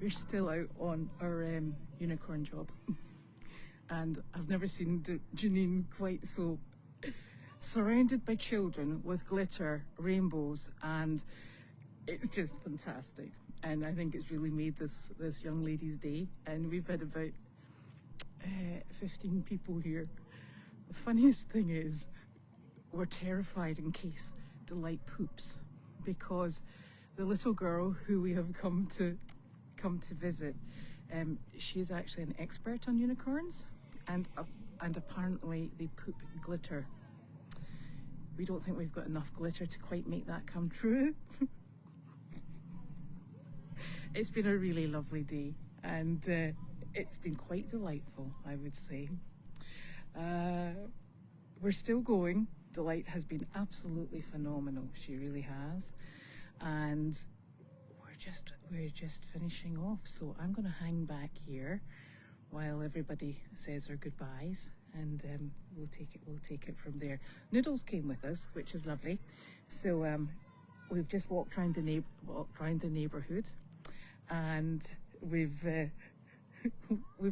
We're still out on our unicorn job. And I've never seen Janine quite so surrounded by children with glitter, rainbows, and it's just fantastic. And I think it's really made this young lady's day. And we've had about 15 people here. The funniest thing is we're terrified in case Delight poops, because the little girl who we have come to visit, she's actually an expert on unicorns, and apparently they poop glitter. We don't think we've got enough glitter to quite make that come true. It's been a really lovely day, and it's been quite delightful, I would say. We're still going. Delight has been absolutely phenomenal. She really has. And we're just finishing off. So I'm going to hang back here while everybody says their goodbyes, and we'll take it from there. Noodles came with us, which is lovely. So we've just walked around the neighbourhood, and we've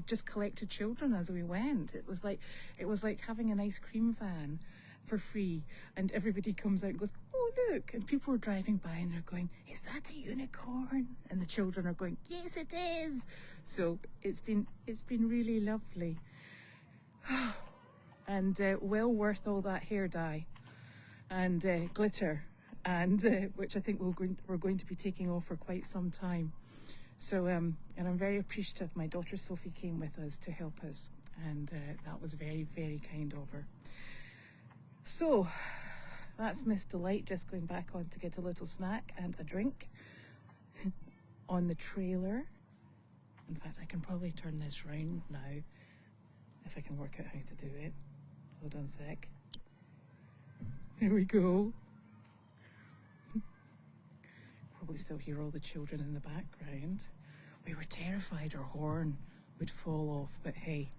just collected children as we went. It was like having an ice cream van for free, and everybody comes out and goes, "Oh look," and people are driving by and they're going, "Is that a unicorn?" And the children are going, "Yes, it is." So it's been really lovely, and well worth all that hair dye and glitter, and which I think we're going to be taking off for quite some time. So and I'm very appreciative. My daughter Sophie came with us to help us, and that was very, very kind of her. So that's Miss Delight just going back on to get a little snack and a drink on the trailer. In fact, I can probably turn this round now if I can work out how to do it. Hold on a sec. There we go. Probably still hear all the children in the background. We were terrified our horn would fall off, but hey,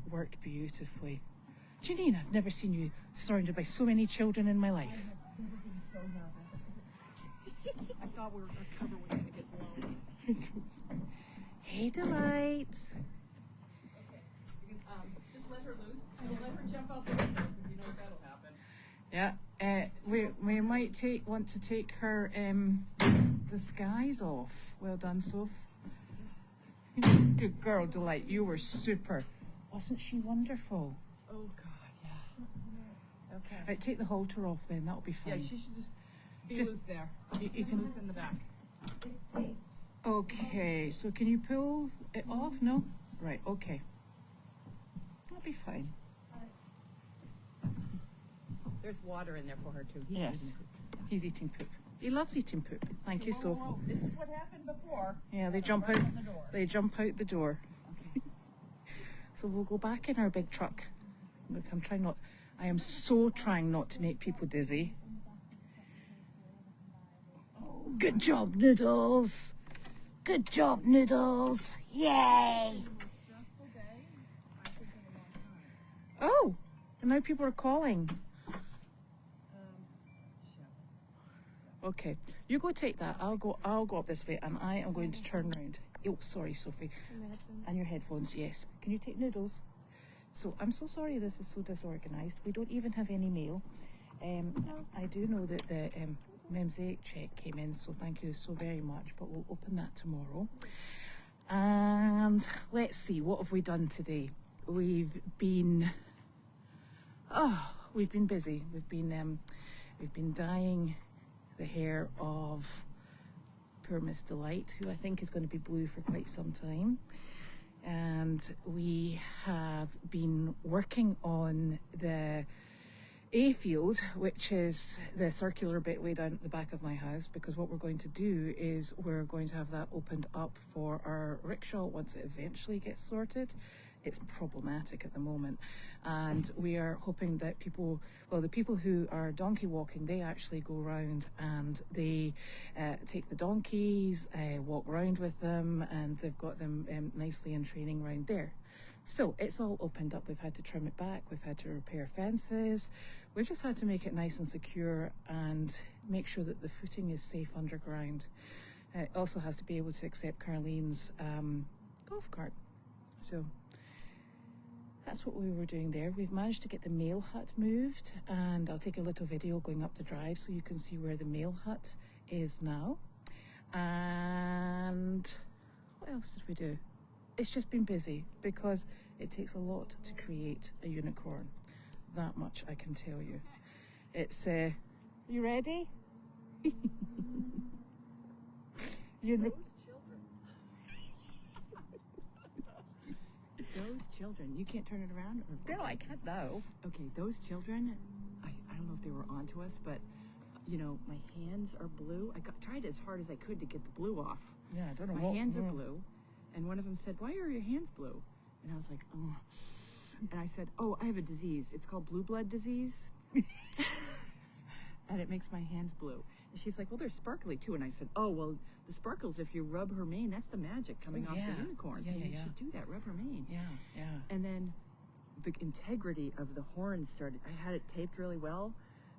it worked beautifully. Janine, I've never seen you surrounded by so many children in my life. I've never been so nervous. I thought our cover was going to get blown. Hey, Delight. Okay. Just let her loose. Don't let her jump out the window, because you know that'll happen. Yeah, we might want to take her disguise off. Well done, Soph. Good girl, Delight. You were super. Wasn't she wonderful? Oh God, yeah. Okay. Right, take the halter off then. That'll be fine. Yeah, she should be Just- loose there. You can. Loose in the back. Okay, so can you pull it off? No? Right, okay. That'll be fine. There's water in there for her too. Yes. He's eating poop. He loves eating poop. Thank you, Soph. Whoa. This is what happened before. Yeah, they Right jump out. on the door. They jump out the door. Okay. So we'll go back in our big truck. Look, I am so trying not to make people dizzy. Oh, good job, Noodles. Good job, Noodles. Yay. Oh, and now people are calling. Okay, you go take that. I'll go up this way, and I am going to turn around. Oh, sorry, Sophie. And your headphones, yes. Can you take Noodles? So I'm so sorry this is so disorganised. We don't even have any mail. I do know that the Mosaic check came in, so thank you so very much, but we'll open that tomorrow. And let's see, what have we done today? We've been busy. We've been dyeing the hair of poor Miss Delight, who I think is going to be blue for quite some time. And we have been working on the A field, which is the circular bit way down at the back of my house, because what we're going to do is we're going to have that opened up for our rickshaw once it eventually gets sorted. It's problematic at the moment, and we are hoping that the people who are donkey walking, they actually go round and they take the donkeys, walk round with them, and they've got them nicely in training round there. So it's all opened up. We've had to trim it back, we've had to repair fences, we've just had to make it nice and secure and make sure that the footing is safe underground. It also has to be able to accept Carlene's golf cart. So that's what we were doing there. We've managed to get the mail hut moved, and I'll take a little video going up the drive so you can see where the mail hut is now. And what else did we do? It's just been busy because it takes a lot to create a unicorn. That much I can tell you. It's you ready? Those children, you can't turn it around? No, I can't though. Okay, those children, I don't know if they were onto us, but you know, my hands are blue. Tried as hard as I could to get the blue off. Yeah, I don't know my hands are blue. And one of them said, "Why are your hands blue?" And I was like, "Oh." And I said, "Oh, I have a disease. It's called blue blood disease." And it makes my hands blue. And she's like, "Well, they're sparkly too." And I said, "Oh, well, the sparkles, if you rub her mane, that's the magic coming off the unicorn. So you should do that, rub her mane." Yeah, yeah. And then the integrity of the horn started. I had it taped really well,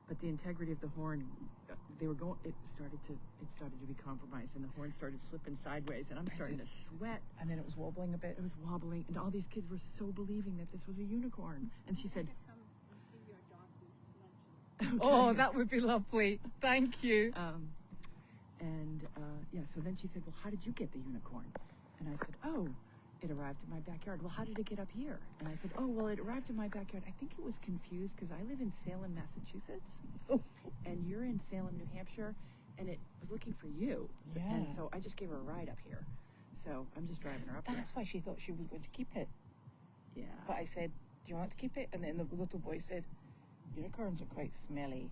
but the integrity of the horn, it started to be compromised, and the horn started slipping sideways, and I'm starting to sweat. And then it was wobbling a bit. It was wobbling, and all these kids were so believing that this was a unicorn. And she said, okay. Oh, that would be lovely. Thank you. So then she said, "Well, how did you get the unicorn?" And I said, "Oh, it arrived in my backyard." "Well, how did it get up here?" And I said, "Oh, well, it arrived in my backyard." I think it was confused because I live in Salem, Massachusetts, and you're in Salem, New Hampshire, and it was looking for you. Yeah. And so I just gave her a ride up here. So I'm just driving her up That's why she thought she was going to keep it. Yeah. But I said, "Do you want to keep it?" And then the little boy said, "Unicorns are quite smelly."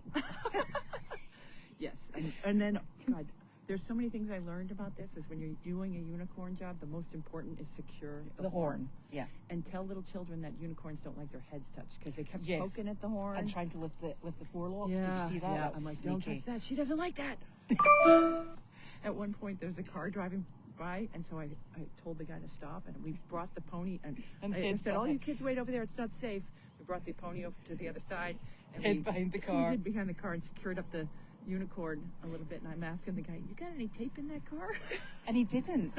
Yes. And then, God, there's so many things I learned about this is when you're doing a unicorn job, the most important is secure the horn. Yeah. And tell little children that unicorns don't like their heads touched because they kept poking at the horn. And trying to lift the forelock. Yeah. Did you see that? Yeah. That's I'm like, sneaky. "Don't touch that. She doesn't like that." At one point, there's a car driving by, and so I told the guy to stop, and we brought the pony, and I said, "All you kids wait over there. It's not safe." We brought the pony over to the other side. And hid behind the car. We hid behind the car and secured up the unicorn a little bit, and I'm asking the guy, "You got any tape in that car?" And he didn't.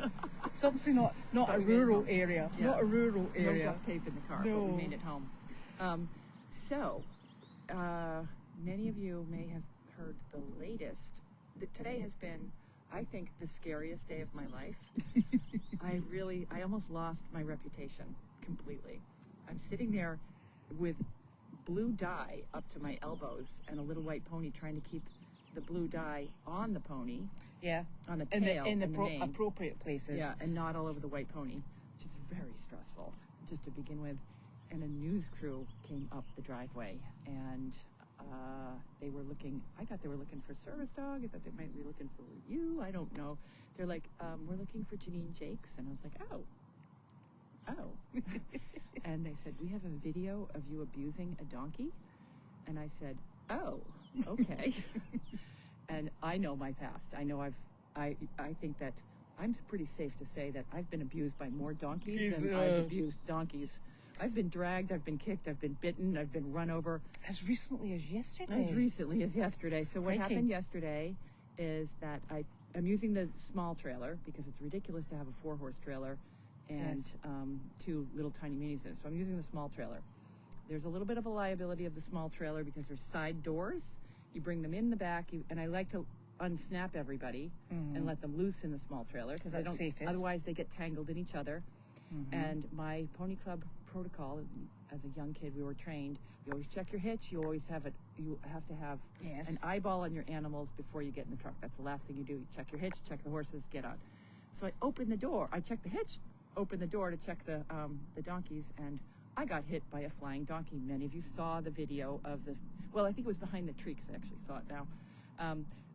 It's obviously not a rural area. Yeah. Not a rural area. No duct tape in the car, No. but we made it home. Many of you may have heard the latest. Today has been, I think, the scariest day of my life. I almost lost my reputation completely. I'm sitting there with blue dye up to my elbows and a little white pony trying to keep the blue dye on the pony. Yeah. On the tail. In the mane. appropriate places. Yeah, and not all over the white pony, which is very stressful, just to begin with. And a news crew came up the driveway, and I thought they were looking for service dog. I thought they might be looking for you. I don't know. They're like, "We're looking for Janine Jakes." And I was like, oh. And they said, "We have a video of you abusing a donkey." And I said, "Oh, okay." And I know my past. I know I think that I'm pretty safe to say that I've been abused by more donkeys than I've abused donkeys. I've been dragged, I've been kicked, I've been bitten, I've been run over. As recently as yesterday. So what happened yesterday is that I'm using the small trailer because it's ridiculous to have a 4-horse trailer and two little tiny minis in it. So I'm using the small trailer. There's a little bit of a liability of the small trailer because there's side doors. You bring them in the back, and I like to unsnap everybody and let them loose in the small trailer because that's safest. Otherwise they get tangled in each other. And my pony club protocol, as a young kid, we were trained. You always check your hitch. You always have you have to have an eyeball on your animals before you get in the truck. That's the last thing you do. You check your hitch, check the horses, get on. So I opened the door. I checked the hitch, opened the door to check the donkeys, and I got hit by a flying donkey. Many of you saw the video of I think it was behind the tree because I actually saw it now.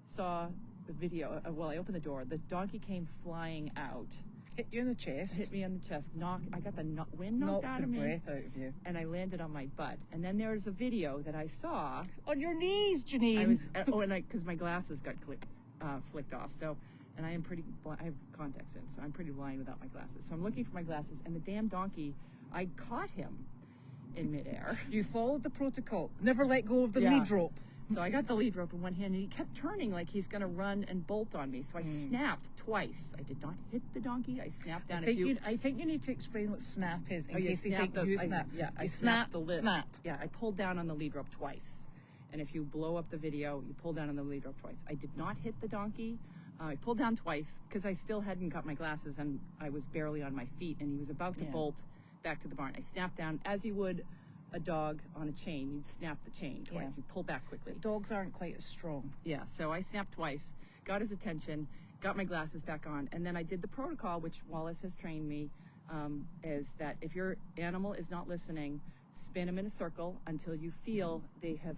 Saw the video. I opened the door. The donkey came flying out. Hit you in the chest. Hit me in the chest. I got the wind knocked out of me. Knocked the breath out of you. And I landed on my butt. And then there was a video that I saw. On your knees, Janine. Because my glasses got flicked off. So, and I am pretty, I have contacts in, so I'm pretty blind without my glasses. So I'm looking for my glasses, and the damn donkey, I caught him in midair. You followed the protocol. Never let go of the lead rope. So I got the lead rope in one hand, and he kept turning like he's going to run and bolt on me. So I snapped twice. I did not hit the donkey. I snapped down. I think you need to explain what snap is in case they think you snap. I snapped the list. Snap. Yeah, I pulled down on the lead rope twice. And if you blow up the video, you pull down on the lead rope twice. I did not hit the donkey. I pulled down twice because I still hadn't got my glasses and I was barely on my feet, and he was about to bolt back to the barn. I snapped down as you would a dog on a chain. You'd snap the chain twice. You pull back quickly. Dogs aren't quite as strong. Yeah, so I snapped twice, got his attention, got my glasses back on, and then I did the protocol, which Wallace has trained me, is that if your animal is not listening, spin them in a circle until you feel they have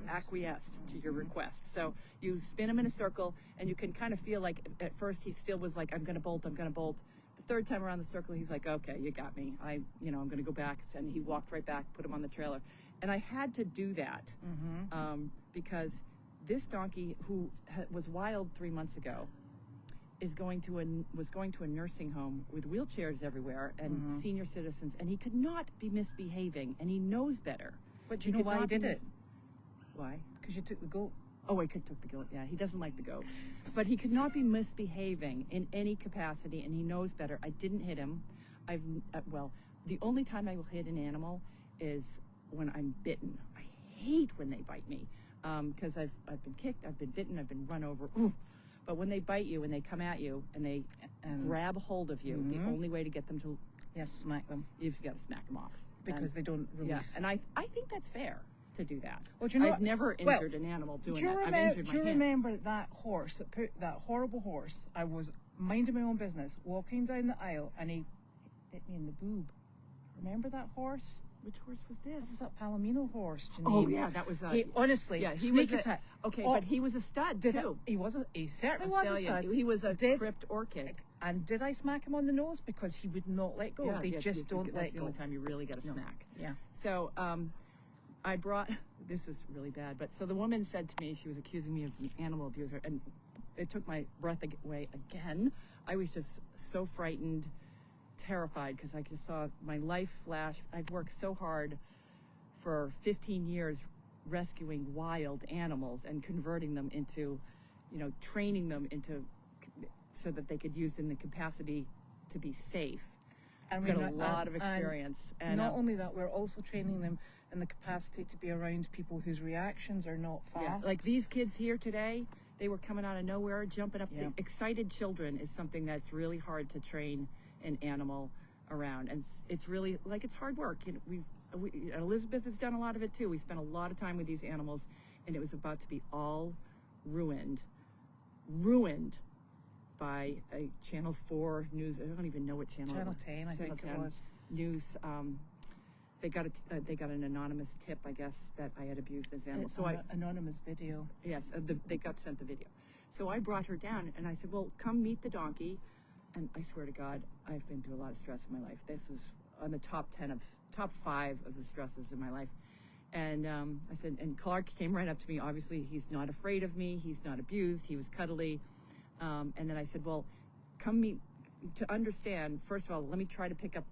acquiesced to your request. So you spin him in a circle, and you can kind of feel like at first he still was like, I'm going to bolt. The third time around the circle, he's like, okay, you got me. I'm going to go back. And he walked right back, put him on the trailer. And I had to do that because this donkey, who was wild 3 months ago, was going to a nursing home with wheelchairs everywhere and senior citizens, and he could not be misbehaving, and he knows better. But you know why he did it? Why? Because you took the goat. Oh, I took the goat. Yeah, he doesn't like the goat. But he could not be misbehaving in any capacity, and he knows better. I didn't hit him. The only time I will hit an animal is when I'm bitten. I hate when they bite me because I've been kicked, I've been bitten, I've been run over. Ooh. But when they bite you and they come at you and they grab hold of you, the only way to get them to... You have to smack them. You've got to smack them off. Because they don't release. Yeah, and I think that's fair to do that. Well, do you know I've never injured an animal doing that. I've injured my Do you hand. remember that horse, that horrible horse? I was minding my own business, walking down the aisle, and he hit me in the boob. Remember that horse? Which horse was this? That was that Palomino horse, Janine. Oh, yeah, that was... honestly, yeah, he sneak was attack. Okay, but he was a stud, too. He certainly was a stud. He was a crypt orchid. And did I smack him on the nose? Because he would not let go. Yeah, They just don't let go. That's the only time you really get a smack. Yeah. So I brought... This was really bad. But so the woman said to me, she was accusing me of an animal abuser, and it took my breath away again. I was just so frightened, terrified, because I just saw my life flash. I've worked so hard for 15 years rescuing wild animals and converting them into, training them into so that they could use in the capacity to be safe. And we've got a lot of experience. And not only that, we're also training them in the capacity to be around people whose reactions are not fast. Yeah, like these kids here today, they were coming out of nowhere, jumping up. Yeah. Excited children is something that's really hard to train an animal around. And it's really, it's hard work. Elizabeth has done a lot of it too. We spent a lot of time with these animals, and it was about to be all ruined by a Channel 4 news. I don't even know what channel. Channel 10, I think it was. News. They got an anonymous tip, I guess, that I had abused this animal. Anonymous video. Yes, they got sent the video. So I brought her down, and I said, "Well, come meet the donkey." And I swear to God, I've been through a lot of stress in my life. This was on the top 5 of the stresses in my life. And I said, and Clark came right up to me. Obviously, he's not afraid of me. He's not abused. He was cuddly. And then I said, well, come meet, to understand, first of all, let me try to pick up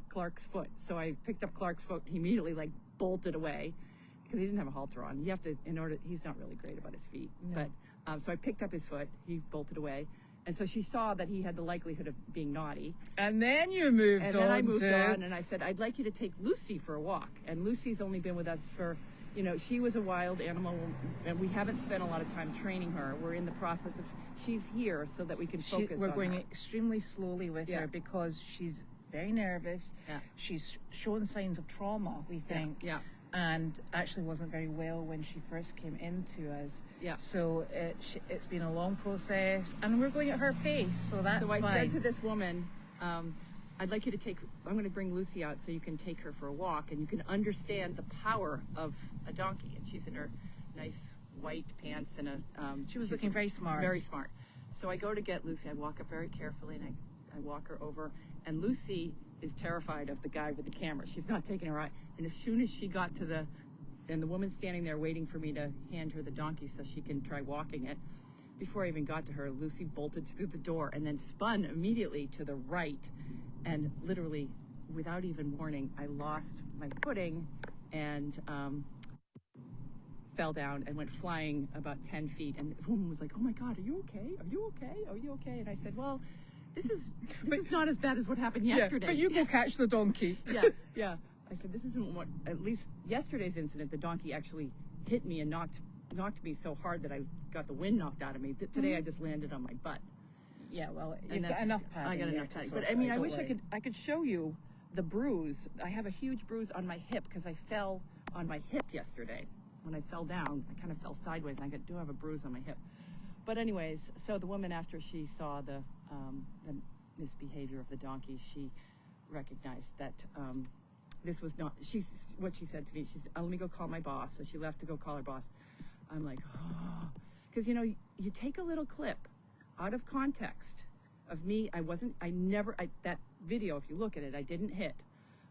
Clark's foot. So I picked up Clark's foot. He immediately bolted away because he didn't have a halter on. You have to, he's not really great about his feet. No. But so I picked up his foot. He bolted away. And so she saw that he had the likelihood of being naughty. And then you moved on. And then I moved on, and I said, I'd like you to take Lucy for a walk. And Lucy's only been with us for, she was a wild animal, and we haven't spent a lot of time training her. We're in the process of, she's here so that we can focus on her. We're going extremely slowly with her because she's very nervous. Yeah. She's shown signs of trauma, we think. Yeah. And actually wasn't very well when she first came into us. Yeah. So it's been a long process, and we're going at her pace, so that's fine. So I said to this woman, I'd like you to I'm going to bring Lucy out so you can take her for a walk, and you can understand the power of a donkey. And she's in her nice white pants and she was looking very smart. Very smart. So I go to get Lucy. I walk up very carefully, and I walk her over, and Lucy is terrified of the guy with the camera. She's not taking her eye. And as soon as she got to and the woman's standing there waiting for me to hand her the donkey so she can try walking it, before I even got to her, Lucy bolted through the door and then spun immediately to the right. And literally, without even warning, I lost my footing and fell down and went flying about 10 feet. And the woman was like, "Oh my God, are you okay? Are you okay? Are you okay?" And I said, "Well, this is not as bad as what happened yesterday." Yeah, but you go catch the donkey. Yeah. I said, "This isn't what, at least yesterday's incident, the donkey actually hit me and knocked me so hard that I got the wind knocked out of me. Today I just landed on my butt." Yeah, well, you've got enough padding. I got there enough to padding. sort But I it mean, out, I don't wish worry. I could show you the bruise. I have a huge bruise on my hip because I fell on my hip yesterday. When I fell down, I kind of fell sideways, and I do have a bruise on my hip. But anyways, so the woman, after she saw the misbehavior of the donkey, she recognized that this was not, what she said to me, she said, "Let me go call my boss." So she left to go call her boss. I'm like, oh, because you take a little clip out of context of me. That video, if you look at it, I didn't hit,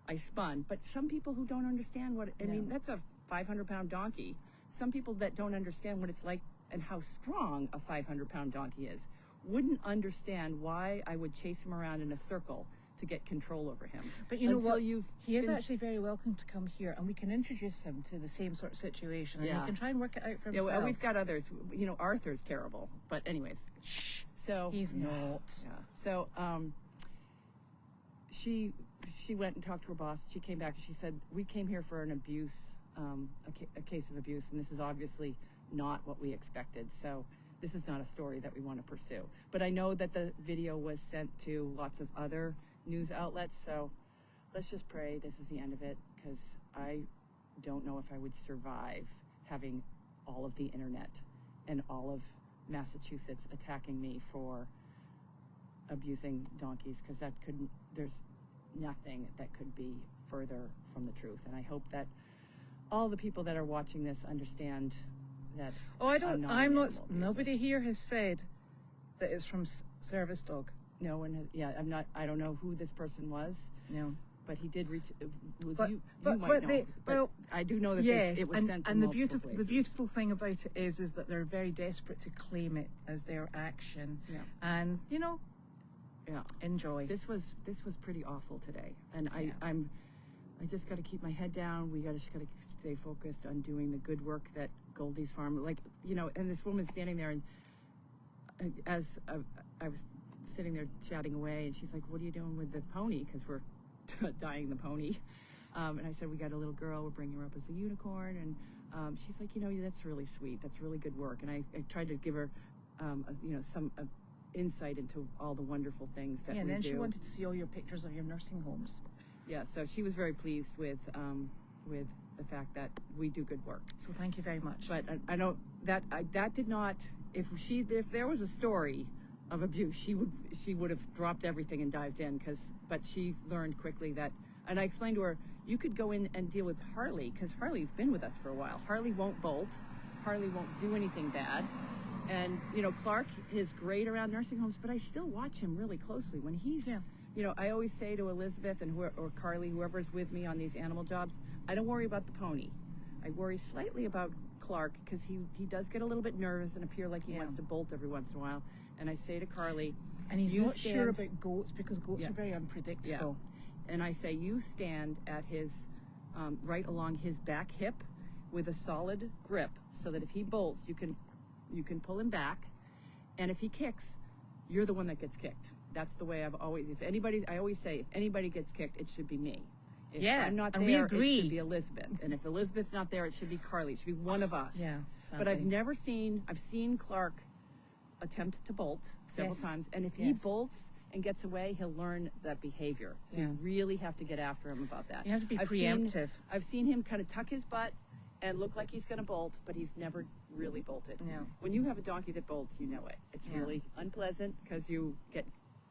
I spun. But some people who don't understand I mean, that's a 500-pound donkey. Some people that don't understand what it's like and how strong a 500-pound donkey is wouldn't understand why I would chase him around in a circle to get control over him. But you know what? He is actually very welcome to come here, and we can introduce him to the same sort of situation, and he can try and work it out for himself. Yeah, well, we've got others. Arthur's terrible, but anyways. So he's not. Yeah. So she went and talked to her boss. She came back and she said, "We came here for an abuse, a case of abuse, and this is obviously not what we expected. So this is not a story that we want to pursue." But I know that the video was sent to lots of other news outlets, so let's just pray this is the end of it, because I don't know if I would survive having all of the internet and all of Massachusetts attacking me for abusing donkeys, because there's nothing that could be further from the truth. And I hope that all the people that are watching this understand that. Nobody here has said that it's from service dog. No one has. Yeah, I don't know who this person was. No. But he did reach. But I do know that it was sent to and multiple places. the beautiful thing about it is that they're very desperate to claim it as their action. Yeah. And enjoy. This was pretty awful today, and I I just got to keep my head down. We just got to stay focused on doing the good work that Goldy's farm, and this woman standing there, and as I was sitting there chatting away, and she's like, "What are you doing with the pony?" Because we're dyeing the pony. And I said, "We got a little girl. We're bringing her up as a unicorn." And she's like, "That's really sweet. That's really good work." And I tried to give her, some insight into all the wonderful things that we do. Yeah, and then she wanted to see all your pictures of your nursing homes. Yeah, so she was very pleased with the fact that we do good work. So thank you very much. But I know that did not. If there was a story of abuse, she would have dropped everything and dived in. But she learned quickly that, and I explained to her, you could go in and deal with Harley, because Harley's been with us for a while. Harley won't bolt. Harley won't do anything bad. And Clark is great around nursing homes, but I still watch him really closely when he's. Yeah. I always say to Elizabeth or Carly, whoever's with me on these animal jobs, I don't worry about the pony. I worry slightly about Clark, because he does get a little bit nervous and appear like he wants to bolt every once in a while. And I say to Carly, and he's not sure about goats, because goats are very unpredictable. Yeah. And I say, you stand at his right along his back hip with a solid grip, so that if he bolts, you can pull him back, and if he kicks, you're the one that gets kicked. That's the way I always say, if anybody gets kicked, it should be me. If I'm not there, it should be Elizabeth. And if Elizabeth's not there, it should be Carly. It should be one of us. Yeah, but I've seen Clark attempt to bolt several times. And if he bolts and gets away, he'll learn that behavior. So you really have to get after him about that. You have to be preemptive. I've seen him kind of tuck his butt and look like he's going to bolt, but he's never really bolted. No. When you have a donkey that bolts, you know it. It's really unpleasant, because you get...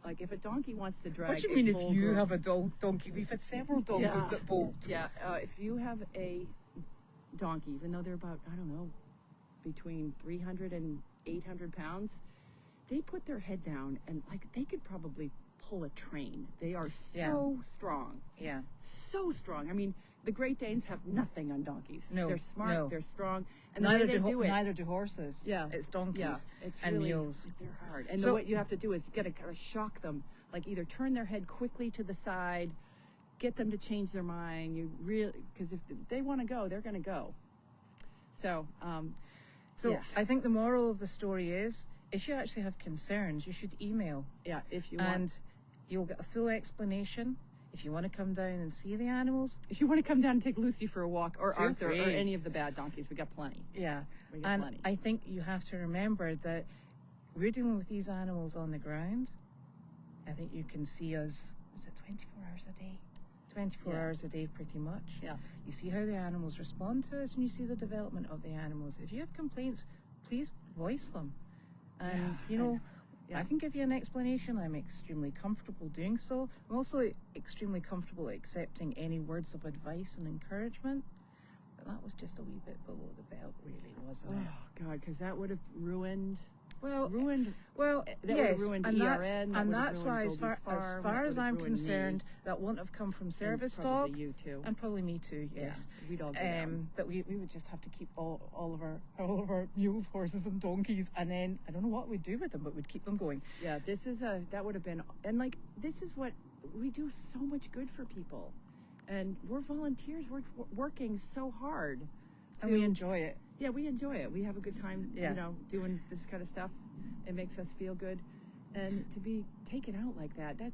Like, if a donkey wants to drag... What do you mean if you have a donkey? We've had several donkeys that bolt. Yeah, if you have a donkey, even though they're about, I don't know, between 300 and 800 pounds, they put their head down and, they could probably pull a train. They are so strong. Yeah. So strong. I mean, the Great Danes have nothing on donkeys. No. They're smart, they're strong, and neither the way they do it... Neither do horses. Yeah. It's donkeys and mules. They're hard. And what you have to do is you got to kind of shock them, either turn their head quickly to the side, get them to change their mind. Because if they want to go, they're going to go. So, So I think the moral of the story is, if you actually have concerns, you should email. yeah, if you want. And you'll get a full explanation. If you want to come down and see the animals. If you want to come down and take Lucy for a walk, or Feel Arthur, or free. any of the bad donkeys, we got plenty. Yeah. We got And plenty. I think you have to remember that we're dealing with these animals on the ground. I think you can see us, is it 24 hours a day? 24 hours a day, pretty much. Yeah. You see how the animals respond to us, and you see the development of the animals. If you have complaints, please voice them. And, I can give you an explanation. I'm extremely comfortable doing so. I'm also extremely comfortable accepting any words of advice and encouragement. But that was just a wee bit below the belt, really, wasn't it? Oh, God, because that would have ruined... Well, that would have yes, ruined and ERN, that's why, as far as I'm concerned, that wouldn't have come from service dog, probably you too. and probably me too. Yes, we'd all go down. But we would just have to keep all of our mules, horses, and donkeys, and then I don't know what we'd do with them, but we'd keep them going. Yeah, that would have been, and like, this is what we do, so much good for people, and we're volunteers. We're working so hard, And we enjoy it. Yeah, we enjoy it. We have a good time, doing this kind of stuff. It makes us feel good, and to be taken out like that, that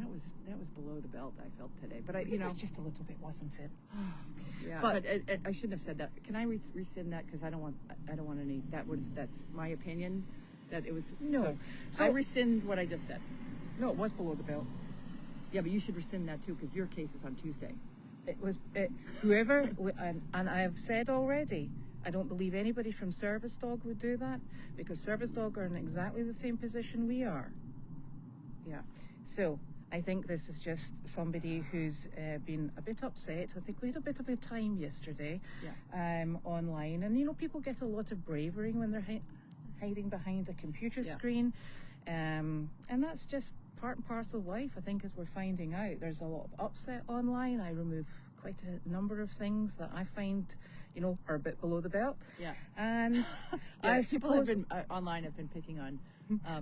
was below the belt. I felt today, but It was just a little bit, wasn't it? Yeah, but I shouldn't have said that. Can I rescind that? Because I don't want any. That's my opinion. That it was No. So I rescind what I just said. No, it was below the belt. Yeah, but you should rescind that too, because your case is on Tuesday. It was whoever, and I have said already, I don't believe anybody from Service Dog would do that, because Service Dog are in exactly the same position we are. Yeah. So I think this is just somebody who's been a bit upset. I think we had a bit of a time yesterday online, and people get a lot of bravery when they're hiding behind a computer screen, and that's just part and parcel of life. I think, as we're finding out, there's a lot of upset online. I remove quite a number of things that I find, are a bit below the belt. Yeah. And I I suppose suppose online have been picking on.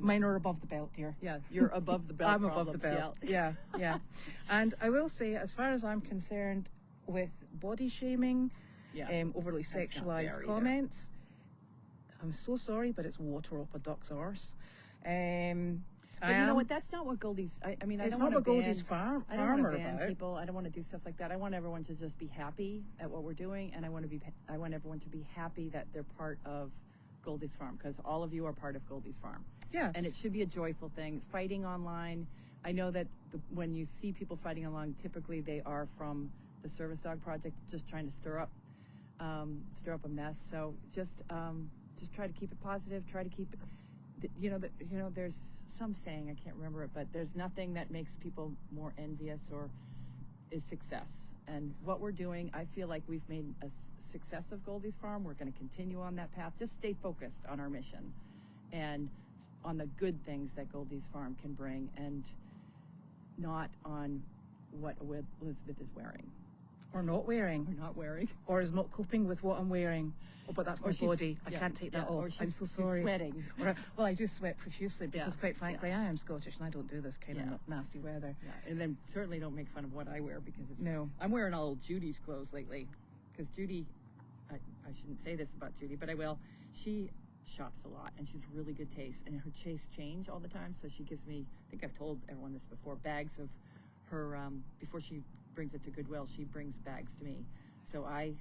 mine are above the belt, dear. Yeah, you're above the belt. I'm above the problems, belt. Yeah. And I will say, as far as I'm concerned, with body shaming, overly That's not sexualized fair comments, I'm so sorry, but it's water off a duck's arse. But you know what? That's not what Goldy's. I mean, It's I not don't what want to Goldy's ban. I don't farm want are to ban about. people. I don't want to do stuff like that. I want everyone to just be happy at what we're doing, and I want everyone to be happy that they're part of Goldy's farm, because all of you are part of Goldy's farm. Yeah. And it should be a joyful thing. Fighting online, I know that when you see people fighting online, typically they are from the Service Dog Project, just trying to stir up a mess. So just try to keep it positive. Try to keep it. There's some saying, I can't remember it, but there's nothing that makes people more envious or is success. And what we're doing, I feel like we've made a success of Goldy's farm. We're going to continue on that path. Just stay focused on our mission and on the good things that Goldy's farm can bring, and not on what Elizabeth is wearing. Or not wearing. Or not wearing. Or is not coping with what I'm wearing. Oh, but that's my body. I can't take that Or off. I'm so sorry. She's sweating. Well, I do sweat profusely because, quite frankly, Yeah. I am Scottish and I don't do this kind of nasty weather. Yeah, and then certainly don't make fun of what I wear, because it's... No. I'm wearing all Judy's clothes lately, because Judy, I shouldn't say this about Judy, but I will. She shops a lot, and she's really good taste, and her tastes change all the time, so she gives me, I think I've told everyone this before, bags of her, before she brings it to Goodwill, she brings bags to me. So I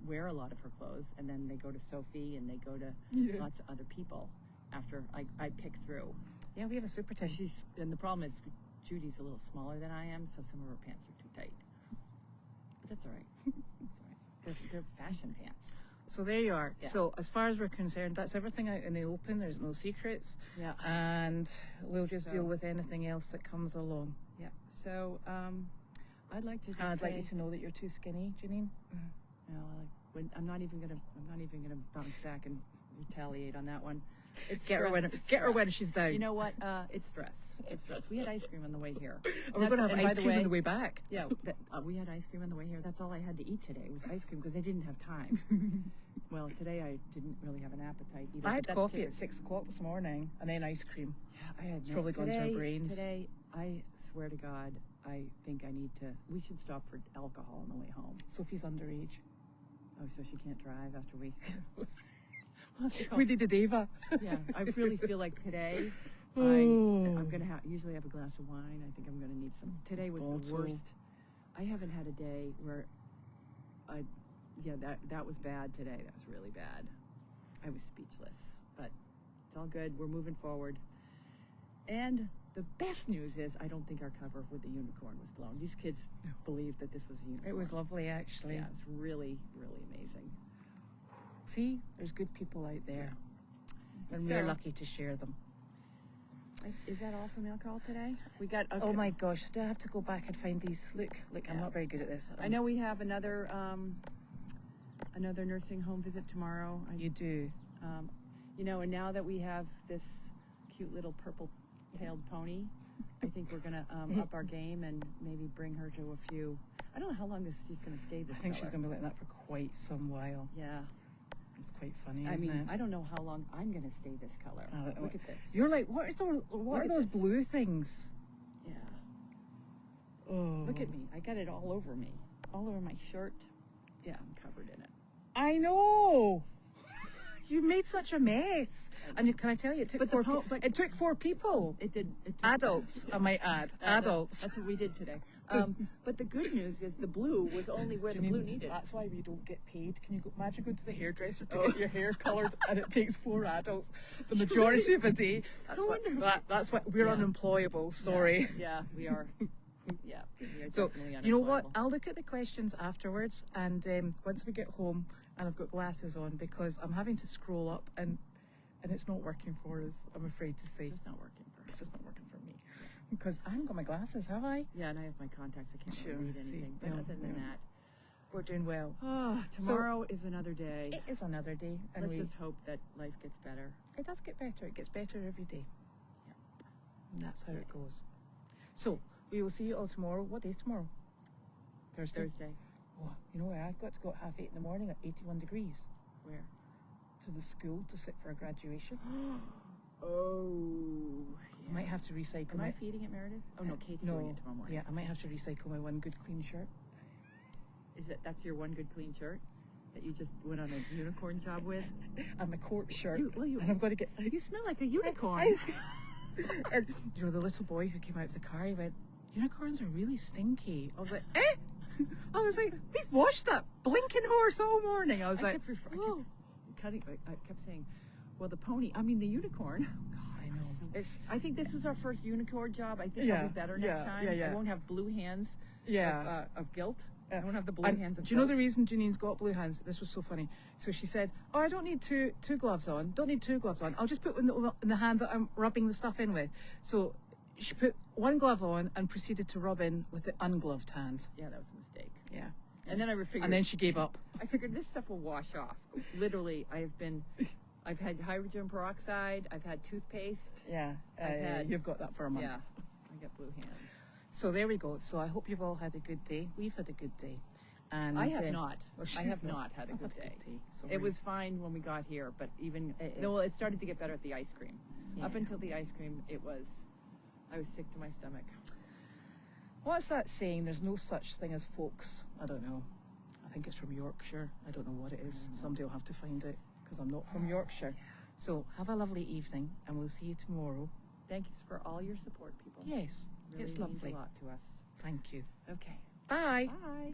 wear a lot of her clothes, and then they go to Sophie, and they go to lots of other people after I pick through. Yeah, we have a super team. And the problem is Judy's a little smaller than I am, so some of her pants are too tight. But that's all right. That's all right. They're fashion pants. So there you are. Yeah. So as far as we're concerned, that's everything out in the open. There's no secrets. Yeah. And we'll just deal with anything else that comes along. Yeah. So I'd like to just I'd say, like you to know that you're too skinny, Janine. I'm not even gonna bounce back and retaliate on that one. It's Get her stress. when she's down. You know what? It's stress. It's stress. We had ice cream on the way here. We're going to have ice cream on the way back. Yeah, we had ice cream on the way here. That's all I had to eat today was ice cream, because I didn't have time. Well, today I didn't really have an appetite either. I had coffee at 6 o'clock this morning and then ice cream. Yeah, I had It's probably gone to our brains. Today, I swear to God, I think we should stop for alcohol on the way home. Sophie's underage. Oh, so she can't drive after we... We needed Ava. Yeah, I really feel like today Oh. I'm going to usually have a glass of wine. I think I'm going to need some. Today was the worst. I haven't had a day where that was bad today. That was really bad. I was speechless, but it's all good. We're moving forward. And the best news is I don't think our cover with the unicorn was blown. These kids believed that this was a unicorn. It was lovely, actually. Yeah, it's really, really amazing. See, there's good people out there. And So- we're lucky to share them. Is that all from alcohol today? We got. Oh my gosh, do I have to go back and find these? Look, I'm not very good at this. I know we have another nursing home visit tomorrow. You do. And now that we have this cute little purple-tailed pony, I think we're gonna up our game and maybe bring her to a few. I don't know how long she's gonna stay. I think she's going to be like that for quite some while. Yeah. It's quite funny, isn't it? I don't know how long I'm gonna stay this color. Look at this. You're like, what are those blue things? Yeah. Oh. Look at me. I got it all over me. All over my shirt. Yeah, I'm covered in it. I know. You made such a mess. And can I tell you, it took it took 4 people. It took Adults, I might add. Adults. That's what we did today. But the good news is the blue was only where the blue needed. That's why we don't get paid. Can you imagine going to the hairdresser to get your hair coloured and it takes 4 adults the majority of a day? That's why we're unemployable. Sorry. Yeah, we are. Yeah, we are So, definitely you know what? unemployable. I'll look at the questions afterwards, and once we get home, and I've got glasses on because I'm having to scroll up, and it's not working for us. I'm afraid to say It's just not working for us. it's just not working for me because I haven't got my glasses, have I? Yeah, and I have my contacts. I can't Sure, really read see, anything. But yeah, other than yeah. that, We're doing well. tomorrow is another day. It is another day, and Let's just hope that life gets better. it does get better. It gets better every day. Yeah. And that's how it goes. So we will see you all tomorrow. What day is tomorrow? Thursday. Oh, you know where I've got to go at 8:30 in the morning at 81 degrees Where? to the school to sit for a graduation. Oh. I might have to recycle Am my... I feeding it, Meredith? Oh no, Kate's doing it tomorrow morning. Yeah, I might have to recycle my one good clean shirt. That's your one good clean shirt that you just went on a unicorn job with? And my court shirt. You and I've got to get... You smell like a unicorn. And, you know, the little boy who came out of the car, he went, unicorns are really stinky. I was like, eh? I was like, we've washed that blinking horse all morning. I was I like, kept saying, well, the unicorn. I know. I think this was our first unicorn job. I think I'll be better next time. I won't have blue hands of guilt. I won't have the blue hands of do you know guilt. the reason Janine's got blue hands? This was so funny. So she said, oh, I don't need two gloves on. Don't need 2 gloves on. I'll just put in the hand that I'm rubbing the stuff in with. So she put 1 glove on and proceeded to rub in with the ungloved hand. Yeah, that was a mistake. Yeah. And then I figured. And then she gave up. I figured this stuff will wash off. Literally, I've had hydrogen peroxide. I've had toothpaste. Yeah. You've got that for a month. Yeah, I got blue hands. So there we go. So I hope you've all had a good day. We've had a good day. And I have not. well, I she's have not had a good day. Sorry. It was fine when we got here, but it started to get better at the ice cream. Yeah. Up until the ice cream, I was sick to my stomach. What's that saying? There's no such thing as folks. I don't know. I think it's from Yorkshire. I don't know what it is. Somebody will have to find it because I'm not from Yorkshire. So have a lovely evening and we'll see you tomorrow. Thanks for all your support, people. Yes, Really it's means lovely. a lot to us. Thank you. Okay. Bye. Bye.